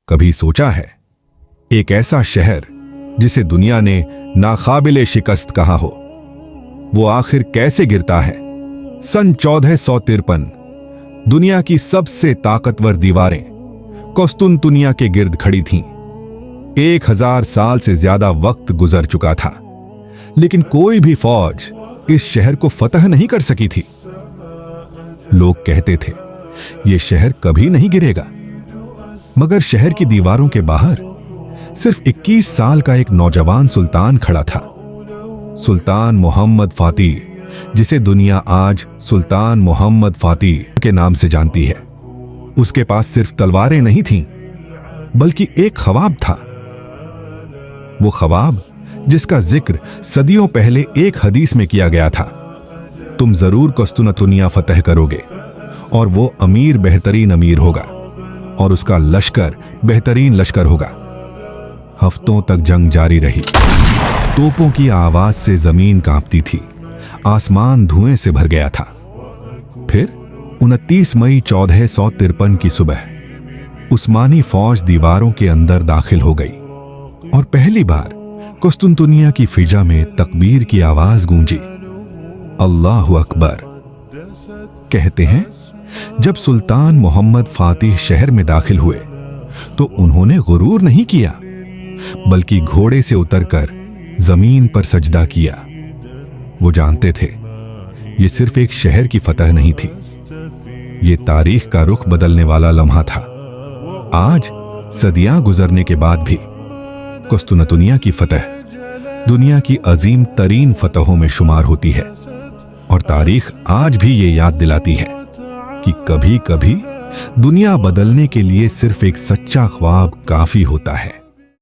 कभी सोचा है एक ऐसा शहर जिसे दुनिया ने नाकाबिले शिकस्त कहा हो, वो आखिर कैसे गिरता है? सन 1453 दुनिया की सबसे ताकतवर दीवारें कुस्तुनतुनिया के गिर्द खड़ी थीं। 1000 साल से ज्यादा वक्त गुजर चुका था, लेकिन कोई भी फौज इस शहर को फतह नहीं कर सकी थी। लोग कहते थे यह शहर कभी नहीं गिरेगा, मगर शहर की दीवारों के बाहर सिर्फ 21 साल का एक नौजवान सुल्तान खड़ा था। सुल्तान मोहम्मद फातिह, जिसे दुनिया आज सुल्तान मोहम्मद फातिह के नाम से जानती है। उसके पास सिर्फ तलवारें नहीं थीं, बल्कि एक ख्वाब था। वो ख्वाब जिसका जिक्र सदियों पहले एक हदीस में किया गया था। तुम जरूर कुस्तुनतुनिया फतह करोगे और वो अमीर बेहतरीन अमीर होगा और उसका लश्कर बेहतरीन लश्कर होगा। हफ्तों तक जंग जारी रही। तोपों की आवाज से जमीन कांपती थी, आसमान धुएं से भर गया था। फिर 29 मई 1453 की सुबह उस्मानी फौज दीवारों के अंदर दाखिल हो गई और पहली बार कुस्तुनतुनिया की फिजा में तकबीर की आवाज गूंजी। अल्लाहु अकबर। कहते हैं जब सुल्तान मोहम्मद फातिह शहर में दाखिल हुए तो उन्होंने गुरूर नहीं किया, बल्कि घोड़े से उतरकर जमीन पर सजदा किया। वो जानते थे ये सिर्फ एक शहर की फतह नहीं थी, ये तारीख का रुख बदलने वाला लम्हा था। आज सदियां गुजरने के बाद भी कुस्तुनतुनिया की फतह दुनिया की अजीम तरीन फतहों में शुमार होती है और तारीख आज भी ये याद दिलाती है कि कभी कभी दुनिया बदलने के लिए सिर्फ एक सच्चा ख्वाब काफी होता है।